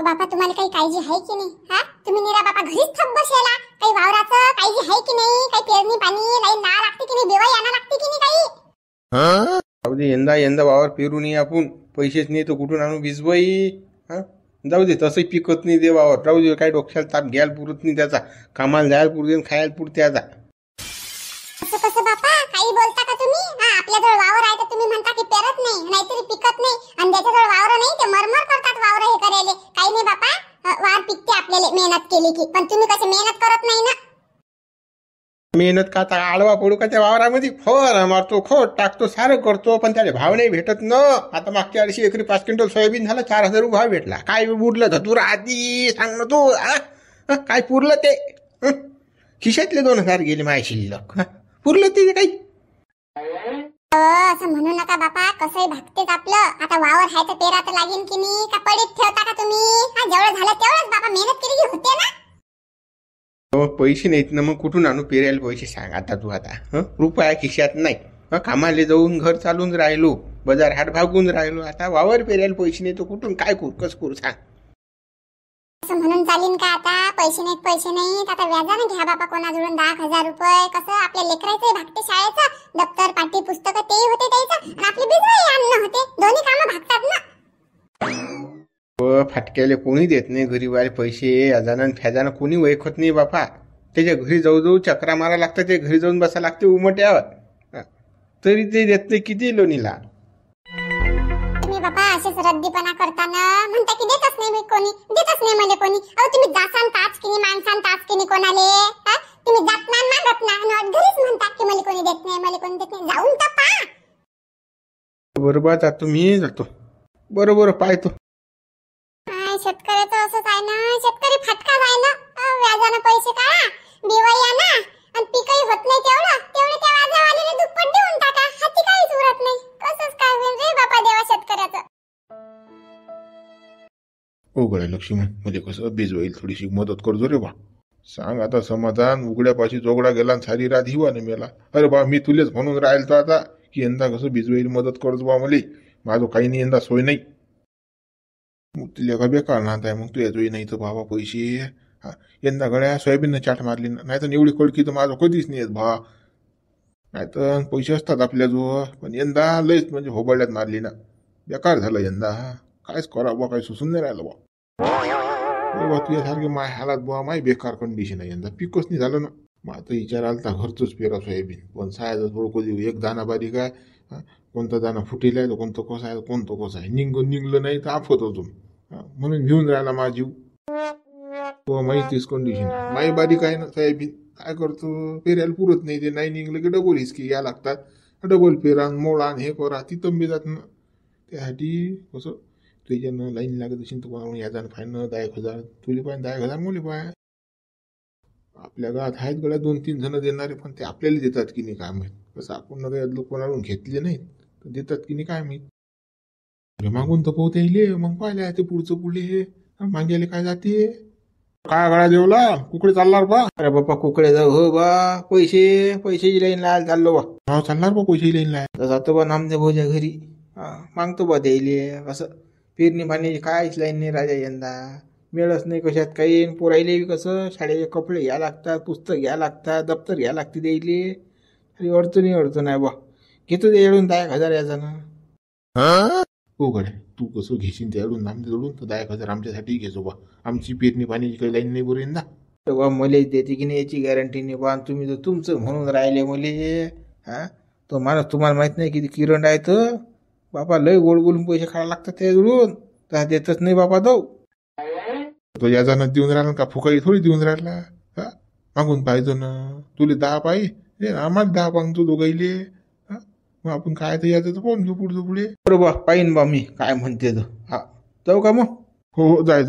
बापा तुम्हाला काही काळजी आहे की नाही? हा तुम्ही निरा बापा घरीच थक बसेला. काही वावराचं काळजी आहे की नाही? काही पेरणी पाणी लाईन ना लागते की नाही? बेवा याना लागते की नाही काही? जाऊ दे, यंदा यंदा वावर पेरू नये आपण. पैसेच नाही तर कुठून आणू भिजवाई? हा जाऊ दे, तसंही पिकत नाही दे वावर. जाऊ दे, काय डोक्याला ताप घ्यायला पुरत नाही त्याचा. कामाला जायला पुरते खायला पुरते आता. असं कसं बापा काही बोलता का तुम्ही? हा आपल्याजवळ वावर आहे तर तुम्ही म्हणता की पेरत नाही नाहीतरी पिकत नाही. आणि ज्याच्याजवळ वावर नाही ते मरमर करतात वावर हे करायले. काही नाही बापा, वावर पिकते आपल्याला मेहनत केली की. पण तुम्ही कसे मेहनत करत नाही ना. मेहनत का आता आडवा पडू का त्या वावरामध्ये? फळ मारतो, खत टाकतो, सारं करतो, पण त्याला भाव नाही भेटत ना. आता मागच्या वर्षी एकरी 5 क्विंटल सोयाबीन झालं, 4,000 रुपये भाव भेटला. काय उरलं धतूर आधी सांग ना तू? काय पुरलं ते? खिशातले 2,000 गेले माझ्या शिल्लक. पुरलं ते काही? असं म्हणू नका बापा, कसंही भागतेच आपलं. आता वावर आहे तर पेरा तर लागेल की नाही? का पडीत ठेवता का तुम्ही? हा जेवढं झालं तेवढंच बापा, मेहनत केली की होते ना. पैसे नाहीत ना, मग कुठून आणू पेरायला पैसे? सांग आता तू. आता रुपया खिशात नाही. कामाले जाऊन घर चालून राहिलो, बाजार हाट भागून राहिलो. आता वावर पेरायला पैसे नाही तर कुठून काय करू, कसं करू सांग? असं म्हणून चालीन का आता? पैसे नाहीत आता व्याजाने घ्या बापा कोणाजवळून 10,000 रुपये. कसं आपल्या लेकरायचं भागते शाळेचं, दप्तर पाटी पुस्तकं तेही होते त्याचं, आणि आपली बिजवाई आणणं होते. दोन्ही कामं भागतात ना. फाटक्याले कोणी देत नाही गरीबाले पैसे. अजानं फॅजानं कोणी वैखत नाही बापा. त्याच्या घरी जाऊ चक्रा मारा लागतं, ते घरी जाऊन बसा लागते उमट्यावर. तरी ते देत नाही. किती लोणीला तुम्ही बापा असेच रद्दीपणा करताना म्हणता की देतच नाही कोणी, देतच नाही म्हणजे कोणी. अहो तुम्ही जासान ताच की माणसान ताच की कोणाले? तुम्ही जात ना मागत ना आणि घरीच म्हणता की मला कोणी देत नाही, मला कोणी देत नाही. जाऊन तर पहा. बरोबर जातो मी, जातो बरोबर पाहतो. शेतकऱ्याचं असंच आहे ना, शेतकरी फटकाच आहे ना. व्याजानं पैसे काढा, बिवाई आणा, आणि पीकही होत नाही तेवढं त्या व्याजावाल्याला दुप्पट देऊन टाका. हाती काहीच उरत नाही. कसंच काय होईल रे बापा देवा शेतकऱ्याचं. उघड्या लक्ष्मण म्हणजे कसं बीज होईल, थोडीशी मदत करतो रे बा. सांग आता समाधान. उघड्यापाशी जोगडा गेला आणि सारी रात हिवाने मेला. अरे बा, मी तुलेच म्हणून राहिलो आता की यंदा कसं बीज होईल मदत करतो बा मला. माझं काही नाही यंदा, सोय नाही. मग तुला का बेकार नात आहे मग? तू येतोय नाही तर बाबा पैसे. यंदा गड्या सोयाबीननं चाट मारली ना, नाही तर एवढी कडकी तर माझं कधीच नाही येत भा. नाही तर पैसे असतात आपल्याजवळ, पण यंदा लयच म्हणजे होबळल्यात मारली ना. बेकार झालं यंदा. कायच करा बा, काही सुसून नाही राहिलं बा. तुझ्यासारखे माय हालात बा, माय बेकार कंडिशन आहे यंदा. पिकच नाही झालं ना. मग आता विचार आला तर घरचंच पेरा सोयाबीन, पण सायाचं थोडं कधी एक दाना बारीक आहे. कोणता दाना फुटेला आहे तर कोणतं कसं आहे, कोणतं कसं आहे. निघलं नाही तर आफत होतो. म्हणून घेऊन राहिला माझा जीव. माहितीच कंडिशन माई बारीक आहे ना सोयाबीन. काय करतो, पेरायला पुरत नाही. ते नाही निघलं की डबल हिसकी या लागतात. डबल पेरा मोळा हे करा, ती तंबी जात ना. त्यासाठी कसं तुझ्यानं लाईन लागत असेल तर कोणा याचा फायनं 10,000 तुले पाय, 10,000 मुली पाय. आपल्या गावात आहेत गड्या 2-3 जण देणारे, पण ते आपल्याला देतात की नाही काय माहित. कसं आपण काही कोणाकडून घेतले नाहीत तर देतात की नाही काय माहित. मागून तर पोहता येईल, मग पाहिले ते पुढचं पुढे मागेले काय जाते. काय गळा जेवला कुकडे चालणार बा? अरे बाप्पा कुकडे जाऊ हो बा. पैशाची लाईन लायला चाललो बा. हो चालणार बा पैशाची लाईन लाय. जातो बा नामदेव भाऊच्या घरी, मागतो बा द्यायले. असं पेरणी पाण्याची काहीच लाईन नाही राजा यंदा. मिळच नाही कशात काही. पोरायले कसं शाळेचे कपडे घ्या लागतात, पुस्तक घ्या लागतात, दप्तर घ्या लागते द्यायले. अरे अडचण आहे बा. घेतो ते येडून 10,000 याचा ना. हो गड्या, तू कसं घेशील त्याकडून नामदेवडून तर 10,000 आमच्यासाठी घेतो बा. आमची पेरणी पाण्याची काही लाईन नाही बरं यंदा. बा मले देते की नाही याची गॅरंटी नाही बा. तुम्ही तर तुमचं म्हणून राहिले मले. तो माणूस तुम्हाला माहित नाही किती किरण आहे तर बापा. लय गोड बोलून पैसे खायला लागतात त्याकडून, तर देतच नाही बापा. तो याचा देऊन राहिला का? फुकाई थोडी देऊन राहिला. मागून पाहिजे ना. तुले 10 पाहिजे, आम्हाला 10 पाहिजे दोघाईले. मग आपण काय तर याचं पाहून घेऊ पुढचं पुढे. बरोबर पाहिन बा मी काय म्हणते तर. जाऊ का मग? हो जाय.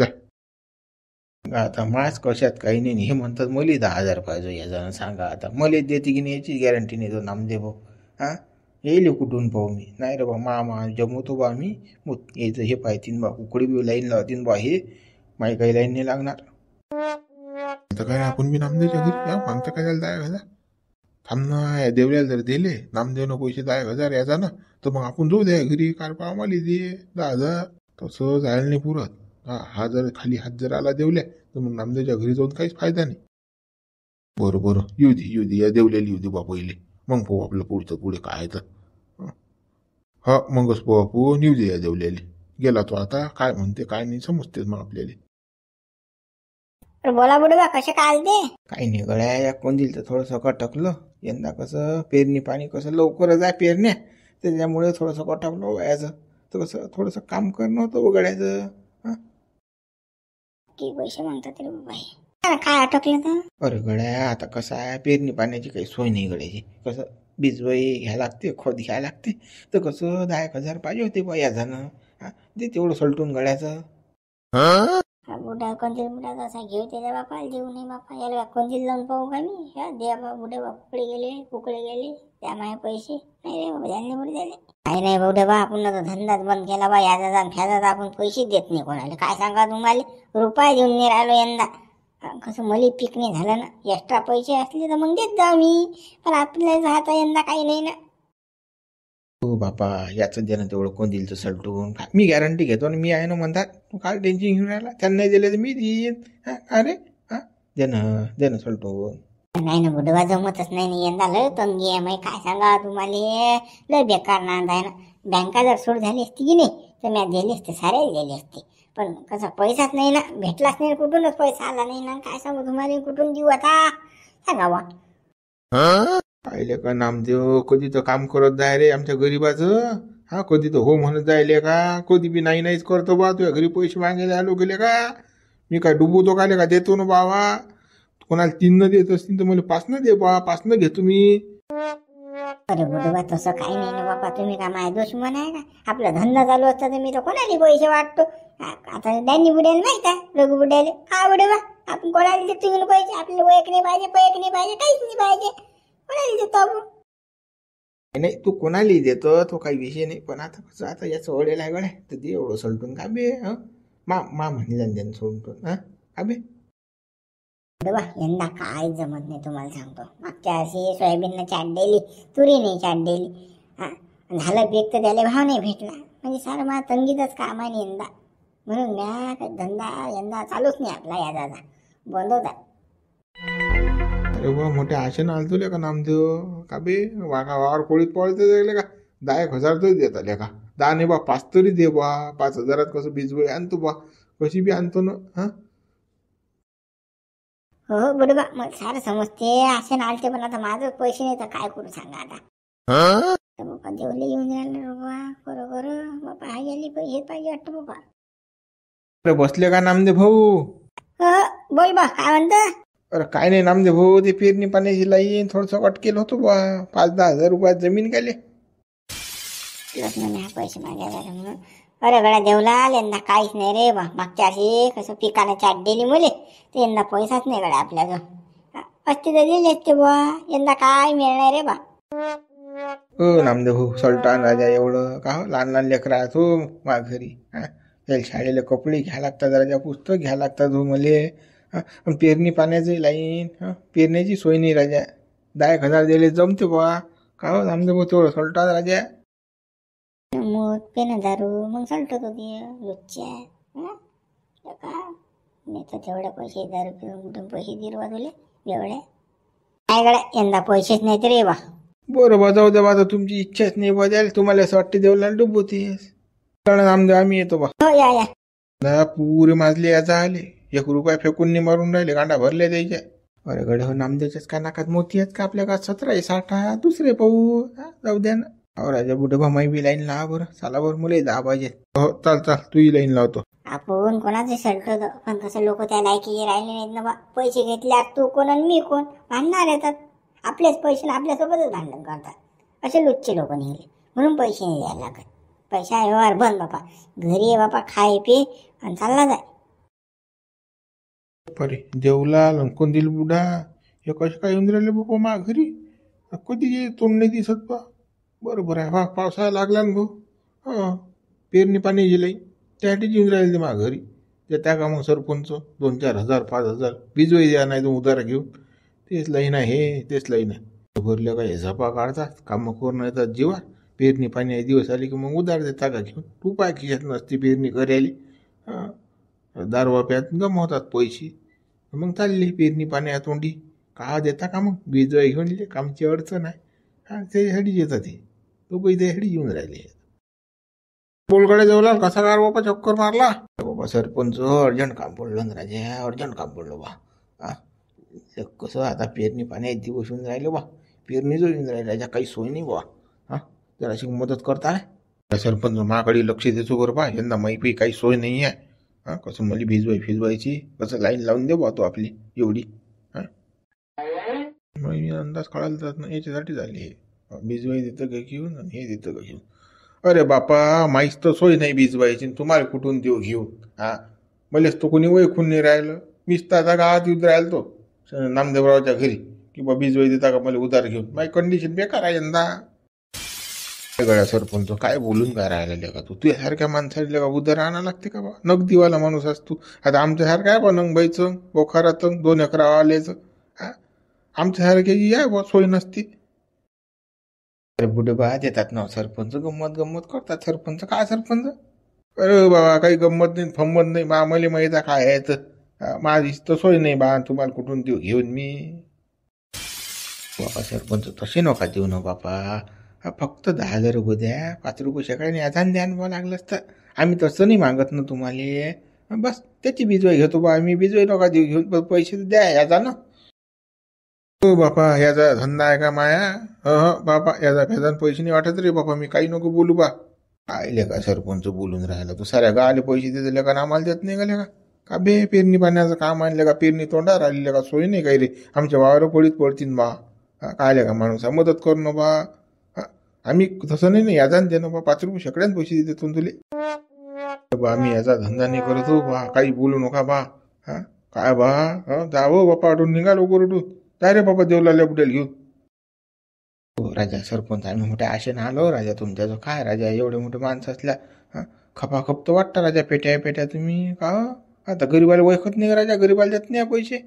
आता मास कशात काही नाही. हे म्हणतात मला 10,000 पाहिजे याचा. सांगा आता मला देते की नाही याची गॅरंटी नाही. तो नामदेव भाऊ येईल कुठून पाहू मी. नाही रे बा, मामा जमवतो बा मी. मग यायचं हे पाहतीन बा. उकडी बी लाईन लावतीन बा. हे माही काही लाईन नाही लागणार. आता काय आपण बी नामदेवच्या घरी मागतं काय झालं 10,000. थांब ना, देवल्याला जर दिले नामदेवनं पैसे 10,000 याचा ना, तर मग आपण जाऊ द्या घरी. कार आम्हाला दे 10,000. तसं जायला नाही पुरत. हा जर खाली हात जर आला देवल्या तर मग नामदेवच्या घरी जाऊन काहीच फायदा नाही. बरं येऊ दे या देवल्याला येऊ दे बा पहिले, मग पाहू आपलं पुढचं पुढे काय तर. हा मगच पाहू आपण, येऊ दे या देवल्याला. गेला तो आता, काय म्हणते काय नाही समजतेच मग आपल्याला. बोला बुडवा कसे काय ते. काही नाही गड्या, या कोंदील तर थोडंसं कटकलं यंदा. कसं पेरणी पाणी कसं लवकरच आहे पेरण्या, त्याच्यामुळे थोडंसं कटकलं वयाचं. तर कसं थोडंसं काम करणं होतं उघड्याचं. की पैसे मागतात रे बाबा, काय अटकलं तर. अरे गड्या, आता कसं आहे पेरणी पाण्याची काही सोय नाही गड्याची. कसं बीजवाई घ्यायला लागते, खत घ्यायला लागते. तर कसं 10,000 पाहिजे होते बा या जाणं. ते तेवढं सलटून गड्याचं. बुडा कोणती बुडा तसा घेऊ त्याच्या बापाला देऊ नाही बापा, याला कोणती लावून पाहू का मी. द्या बा बुडे बा, कुकडे गेले त्या माझे पैसे नाही रे बाबा, द्यायला बुडे द्यायला नाही बुडे बा. आपण तर धंदाच बंद केला बा, याचा जाण फ्याचा आपण पैसे देत नाही कोणाला. काय सांगा तुम्हाला, रुपये देऊन नाही राहिलो यंदा. कसं मला पीक नाही झालं ना, एक्स्ट्रा पैसे असले तर मग देत जाऊ मी, पण आपल्याला आता यंदा काही नाही ना. हो बापा, याचं दे ना तेवढं कोंदीलचं सलटून. मी गॅरंटी घेतो ना, मी आहे ना म्हणतात. तू काय टेन्शन घेऊन राहिला, त्यांना नाही दिले तर मी देईन. अरे दे ना सलटून. नाही ना बुडवा, जमतच नाही ना यंदा. लय तंगी आहे माही, काय सांगा तुम्हाला. लय बेकार नांद आहे ना. बँका जर सोड झाली असती की नाही तर मी दिली असते, सारे दिले असते. पण कसा पैसाच नाही ना, भेटलाच नाही, कुठूनच पैसा आला नाही ना. काय सांगू तुम्हाला, कुठून देऊ आता सांगावा. पाहिले का नामदेव, कधी तर काम करत जाय रे आमच्या गरीबाचं. कधी तर हो म्हणत जायले का, कधी बी नाही नाहीच करतो बा. तुझ्या घरी पैसे मागायला आलो गेले का, मी काय डुबवतो का का देतो ना बाबा. कोणाला 3 देत असतील तर मला 5 दे बा, 5 घेतो मी. अरे बुडवा, तसं काही नाही ना बाबा. तुम्ही का माझ्या दुश्मन आहे का. आपला धंदा चालू असता तर मी तर कोणाला पैसे वाटतो. आता डॅनी बुड्याला माहित आहे, रघु बुड्याला. हा बुडवा, आपण कोणाला देतो तुम्ही पैसे. आपल्याला वैक नाही पाहिजे, पैक नाही पाहिजे, काहीच नाही पाहिजे. कोणाला देतो आपण. नाही तू कोणालाही देतो, तो काही विषय नाही. पण आता कसं, आता याचं ओढेल आहे गड्या, तर ते एवढं सलटून का बे. मा म्हणलं त्यानं सोडून का बे. बुडवा, यंदा काय जमत नाही तुम्हाला सांगतो. मागच्या वर्षी सोयाबीननं चाट दिली, तुरी नाही चाट दिली. झालं पीक तर त्याला भाव नाही भेटला. म्हणजे सारं मला तंगीतच काम आहे यंदा. म्हणून म्या काही धंदा यंदा चालूच नाही आपला, याचा बंद होता. अरे बा, मोठ्या आशेनं आलतो का नामदेव का बे. वावर कोळीत पळते जायले का, 10,000 तरी देत आले का. 10 नाही बा, 5 तरी दे बा. 5,000 कसं बीजवळी आणतो बा, कशी बी आणतो ना. हो बुडवा, मग सारं समजते. असे आलते, पण आता माझं पैसे नाही तर काय करू सांगा आता. बाबा देवले येऊन राहिले बाबा, बरोबर बाबा. हा गेली पैसे पाहिजे वाटतं बाबा. अरे बसले का नामदेव भाऊ. बोल बा, काय म्हणतं. अरे काय नाही नामदेव भाऊ, ते पेरणी पाण्याची लाईन थोडंसं अटकेल होतो बा. 5-10 रुपयात जमीन गेले. हा पैसे मागायला म्हणून. अरे गड्या देवला, यंदा काहीच नाही रे बा. मागच्या अशी कसं पिकाने चाट दिली मुले, ते यंदा पैसाच नाही गड्या आपल्याजवळ. असते तर दिले असते बा, यंदा काय मिळणार रे बा. नामदेव भाऊ, सलटान राजा एवढं का. लहान लहान लेकरं आहेत हो माझ्या घरी. त्याला शाळेला कपडे घ्या लागतात, राजा पुस्तक घ्या लागतात हो मले. पेरणी पाण्याची लाईन, पेरण्याची सोय नाही राजा. 10,000 दिले जमते बा. का हो नामदेव भाऊ, तेवढं सलटान राजा. मग पेन दारू मग सलटत होती लुच्च्या. मी तर तेवढे पैसे दारू पिऊन कुठून पैसे दिरवा तुले एवढे. काय गड्या, यंदा पैसेच नाही तर रे बा. बरं बा, जाऊ दे बा, तुमची इच्छाच नाही बा द्यायला. तुम्हाला असं वाटते देवला डुबवतेस. नामदेव, आम्ही येतो बा. हो या. पुरे माजले याचा आले. 1 रुपया फेकून नाही मारून राहिले, गांडा भरले द्यायच्या. अरे गडे हो, नामदेवच्याच काय नाकात मोती आहेत का आपल्या का. 17-60 दुसरे पाहू. जाऊ द्या ना. अहो राजा बुडे बा, मी बी लाईन लावा बरं. चला बरं, मुले 10 पाहिजे. हो चाल तूही लाईन लावतो. आपण कोणाचे सलटतो, पण कसं लोक त्या लायकीचे राहिले नाहीत ना बा. पैसे घेतले तू कोण आणि मी कोण, भांडणार येतात. आपलेच पैसे आपल्यासोबतच भांडण करतात. असे लुच्चे लोक निघले, म्हणून पैसे नाही द्यायला लागत. पैसा व्यवहार बंद बापा. घरी ये बापा, खाय पे आणि चालला जाय. अरे देवलाल कोंदील बुडा, हे कसे काय येऊन राहिले बाबा मा घरी. कधी तोंड नाही दिसत बा. बरोबर आहे, पावसाळा लागला ना भाऊ. पेरणी पाणी गेले त्यासाठी येऊन राहिले मा घरी. त्या का मग सरपंच 2-4 हजार 5,000 बीजवाई द्या, नाही तर उधार घेऊन. तेच लाईन आहे, तेच लाईन आहे. भरल्या काय झपा काढतात, कामं करून येतात जीवा. पेरणी पाणी दिवस आली की मग उधार देता का घेऊन. तू पाय खिशात नसती पेरणी करायली. दारवा प्यात गमवतात पैसे, मग चालले पेरणी पाण्या तोंडी. का देता का मग बीज घेऊन ये, कामची अडचण आहे. हा त्याच्यासाठी येतात ते तो काही त्यासाठी येऊन राहिले. बोलगडे जेवला कसा कार बाबा चक्कर मारला? बाबा सरपंच अर्जंट काम पडलं ना राजा, अर्जंट काम पडलं बा. हा कसं आता पेरणी पाण्या दिवस येऊन राहिले बा, पेरणी जो येऊन राहिली राजा, काही सोय नाही बा. हा जराशी मदत करताय सरपंच, माकडे लक्ष देतो बरं बा. यंदा माहिती काही सोय नाही आहे. हा कसं मला भिजवायची, कसं लाईन लावून दे बा तो आपली एवढी. हा मी अंदाज काढायला जात नाही, याच्यासाठी झाली हे. भिजवाई देतं का घेऊन आणि हे देतं का घेऊन. अरे बापा माहीच तर सोय नाही भिजवायची, तुम्हाला कुठून देऊ घेऊन. हा मलेच तो कोणी ओळखून नाही राहिलं. मीच तर आता गावात येऊन राहिलो तो नामदेवरावच्या घरी की बा भिजवाई देता का मला उधार घेऊन. माझी कंडिशन बेकार आहे यंदा. गळ्या सरपंच काय बोलून काय राहिलेलं का तू? तुझ्यासारख्या माणसाला का उधार आणा लागते का बा? नगदीवाला माणूस असतो. आता आमच्यासारखं आहे बा नंगबाईचं बोखाराचं 2 एकर आल्याचं. हा आमच्यासारख्याची आहे बा सोय नसती. अरे बुढे बा देतात ना सरपंच, गंमत करतात सरपंच. काय सरपंच? अरे बाबा काही गंमत नाही फंमत नाही बा, मला माहित आहे काय आहे तर. माझी तर सोय नाही बा, तुम्हाला कुठून देऊ घेऊन मी. बाबा सरपंच तसे नका देऊ ना बापा. फक्त 10,000 रुपये द्या, 5 रुपये सकाळी याचान द्या बा लागलं असतं. आम्ही तसं नाही मागत ना तुम्हाला. बस त्याची बिजवाई घेतो बा आम्ही. बिजवाई नका देऊ घेऊन, पैसे द्या याचा ना. हो बापा याचा धंदा आहे का माया? बापा याचा फेदान पैसे नाही वाटत रे बापा. मी काही नको बोलू बा. काय का सरपंच बोलून राहिला तू? साऱ्या गावाले पैसे देते का आम्हाला देत नाही का? का बे पेरणी पाण्याचं काम आणलं का? पेरणी तोंडावर आलेलं का? सोय नाही काही रे. आमच्या वावर पडीत पडतील बा. काय का माणूस मदत करणं बा. आम्ही तसं नाही याचा दे ना बा. 5 रुपये सगळ्यात पैसे देतो तुले बा. आम्ही याचा धंदा नाही करतो बा. काही बोलू नका बा. हा काय बा जावं बापा अडून निघा लवकर उठून. काय रे बाबा देवला लेपटेल घेऊन. हो राजा सरपंच आम्ही मोठ्या आशेनं आलो राजा तुमच्या. जो काय राजा एवढे मोठे माणसं असल्या खपाखप तर वाटतं राजा. पेट्या तुम्ही का आता गरीबाला ओळखत नाही राजा? गरीबाला देत नाही पैसे.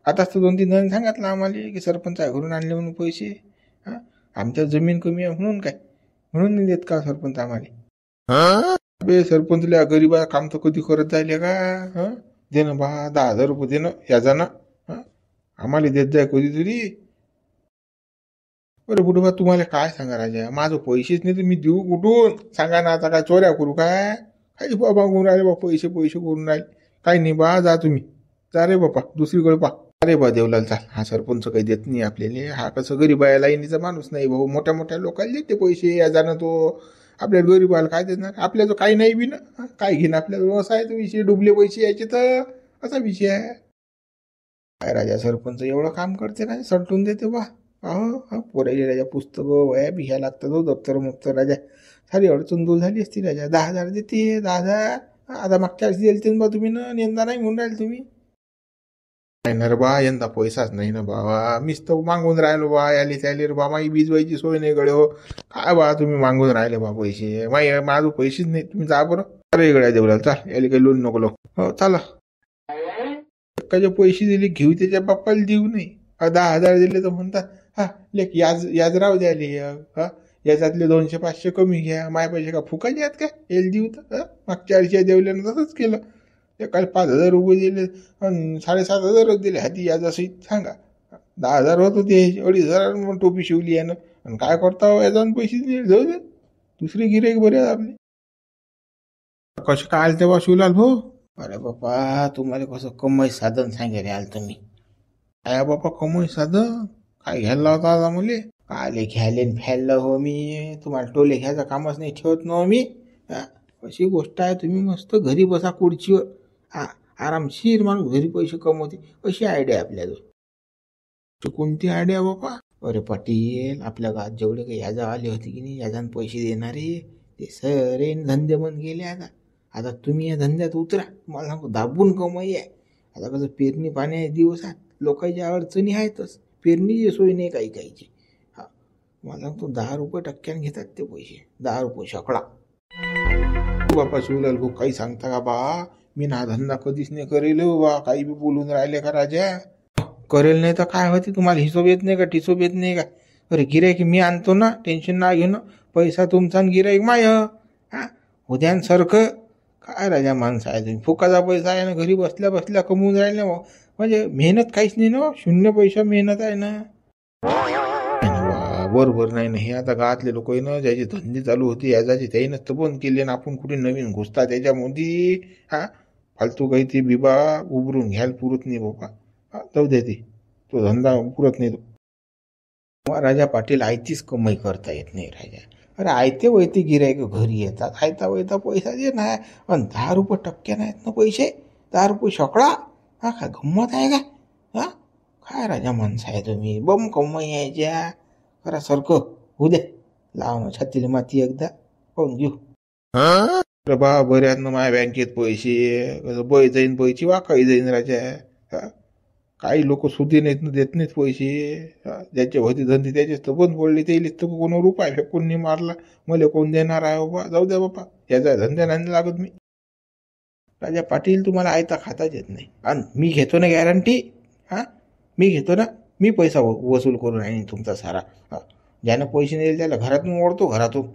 आताच तर 2-3 जण सांगितलं आम्हाला की सरपंच घरून आणले म्हणून पैसे. आमच्या जमीन कमी आहे म्हणून काय, म्हणून नाही देत का सरपंच आम्हाला? बे सरपंचल्या गरीबा काम तर कधी करत जायले का? दे ना बा 10,000 रुपये दे ना याचा ना. आम्हाला देत जाय कधीतरी. बरं बुडबा तुम्हाला काय सांगा राजा, माझं पैसेच नाही तर मी देऊ कुठून? सांगा ना. आता काय चोऱ्या करू काय? काही बाबा करून राहिले बा. पैसे करून राहिले. काही नाही बा, जा तुम्ही जा रे बापा दुसरीकडे पा. अरे बा देवलाल चाल. हा सरपंच काही देत नाही आपल्याला. हा कसं गरीबाया लाईनीचा माणूस नाही भाऊ. मोठ्या लोकांना देते पैसे या जाणं. तो आपल्या गरीबाला काय देणार? आपल्याला काही नाही बी ना. काय घेणं आपल्याला? असा आहे तो विषय. डुबले पैसे यायचे तर असा विषय आहे. काय राजा सरपंच एवढं काम करते राजा, सटून देते बा. पोरायला राजा पुस्तकं वया बिह्या लागतात. दप्तर राजा सारी अडचण दूर झाली असती राजा. 10,000 देते 10,000. आता मागच्या वर्षी दिलते बा तुम्ही ना, यंदा नाही म्हणून राहिले तुम्ही. नाही ना रे बा, यंदा पैसाच नाही ना बाबा. मीच तर मागून राहिलो बा. याले त्याले रे बा. माझी भिजवायची सोय नाही गडे हो. काय बा तुम्ही मागून राहिले बा पैसे? माझं पैसेच नाही. तुम्ही जा बरं. अरे गड्या देवला चाल. याले काही लोन नको हो चला. एकाचे पैसे दिले घेऊ त्याच्या बाप्पाला देऊ नाही. 10,000 दिले तर म्हणतात हा लेख याज राव द्याले. याच्यातले 200-500 कमी घ्या. माय पैसे का फुकाचे आहेत का? येईल देऊ तर. मागच्या वर्षी देवल्यानं तसंच केलं. काल 5,000 रुपये दिले आणि 7,500 दिले हाती याजाशी. सांगा 10,000 होत होते. 2,500 टोपी शिवली यानं. आणि काय करता याचा पैसे दिले. जाऊ दे दुसरी गिऱ्हाईक बरे आपले. कसे काय आले तेव्हा शिवलाल भाऊ? अरे बापा तुम्हाला कसं कमाई साधन सांगायला आल तुम्ही? काय बापा कमाई साधन काय घ्यायला होता आता मुले? काय घ्यायले फॅललं हो मी. तुम्हाला टोले घ्यायचं कामच नाही ठेवत ना मी. अशी गोष्ट आहे. तुम्ही मस्त घरी बसा खुर्चीवर. आरामशीर माणूस घरी पैसे कमवते. अशी आयडिया आपल्याजवळ. कोणती आयडिया बापा? अरे पाटील आपल्या गावात जेवढे काही याजा आले होते की नाही याजान पैसे देणारे ते सरे धंदे बंद गेले. आता तुम्ही या धंद्यात उतरा. तुम्हाला सांगू दाबून कमाई आहे. आता कसं पेरणी पाण्या दिवसात लोकांच्या अडचणी आहेतच. पेरणीची सोय नाही काहीची. मला सांगतो 10 रुपये टक्क्याने घेतात ते पैसे. 10 रुपये शकळा. बापा शिवलाल भाऊ काही सांगता का बा? मी ना धंदा कधीच नाही करेल बा. काही बी बोलून राहिले का राजा? करेल नाही तर काय होते? तुम्हाला हिशोब येत नाही का? टिशोब येत नाही का? अरे गिराईक मी आणतो ना. टेन्शन ना घेणं. पैसा तुमचा गिराईक माय. उद्यान सारखं काय राजा माणसं आहे तुम्ही. फुकाचा पैसा आहे ना, घरी बसल्या बसल्या कमवून राहील ना. म्हणजे मेहनत काहीच नाही ना, शून्य पैसा मेहनत आहे ना. बरोबर नाही ना. हे आता गावातले लोक आहे ना, ज्याचे धंदे चालू होते याजाचे त्याहीनंच तर बंद केले ना. आपण कुठे नवीन घुसता त्याच्यामध्ये. हा फालतू काही ते बिबा उभरून घ्यायला पुरत नाही बाबा. जाऊ दे ते, तो धंदा पुरत नाही तो. राजा पाटील आयतीच कमाई करता येत नाही राजा. अरे आयते वैते गिरायक घरी येतात, आयता वैता पैसा दे नाही. आणि 10 रुपये टक्क्यानं आहेत ना पैसे, 10 रुपये शकडा. हा काय गंमत आहे का? हा काय राजा माणसं आहे तुम्ही. बम कमाई यायच्या. करा सारखं होऊ दे, लाव ना छातीला माती एकदा, पाहून घेऊ. अरे बा बऱ्यात ना माझ्या बँकेत पैसे, कसं बय जाईन पैसे वाकाई जाईन राजा. काही लोक सुधी नाहीत ना, देत नाहीत पैसे. ज्याचे होते धंदे त्याचेच तर बंद पडले, त्याला तर कोण रुपये फेकून नाही मारला. मला कोण देणार आहे बाबा. जाऊ द्या बाबा, याचा धंद्या नाही लागत मी. राजा पाटील तुम्हाला आयता खाताच येत नाही. आणि मी घेतो ना गॅरंटी. हा मी घेतो ना, मी पैसा वसूल करून आणि तुमचा सारा. ज्यानं पैसे नाही त्याला घरातून ओढतो, घरातून.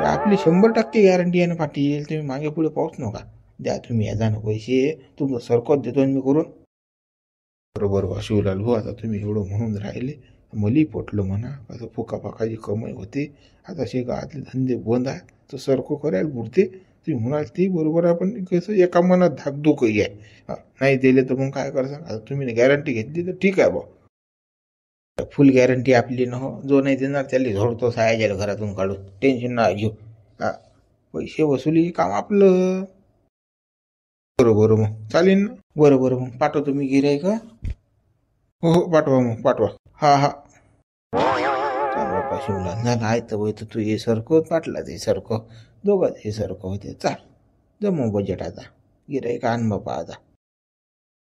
आपली 100% गॅरंटी आहे ना पाटील. तुम्ही मागे पुढे पाहूच नका. द्या तुम्ही याजानं पैसे, तुमचं सरकत देतो मी करून. बरोबर बा शिवलाल भाऊ, आता तुम्ही एवढं म्हणून राहिले, मलाही पटलं म्हणा. कसं फुका फाकाची कमाई होते. आता शे गावातले धंदे बंद आहे तर सरको करायला पुरते. तुम्ही म्हणाल ते बरोबर आहे, पण कसं एका मनात धाकधूकही आहे. नाही दिले तर मग काय करसा. आता तुम्ही गॅरंटी घेतली तर ठीक आहे बा. फुल गॅरंटी आपली न हो. जो नाही देणार त्याला झोडतो सायाच्या घरातून काढून. टेन्शन ना घेऊ. पैसे वसुली काम आपलं. बरोबर मग चालेल ना. बरोबर मग पाठवतो मी गिऱ्हाईक. हो हो पाठवा मग पाठवा. हा चाल बापा शिवला झालं आहे तर तर तू हे सरकं पाटला ते सरकं, दोघं हे सरकं होते. चाल जमव बजेट आता. गिऱ्हाईक आण बापा आता.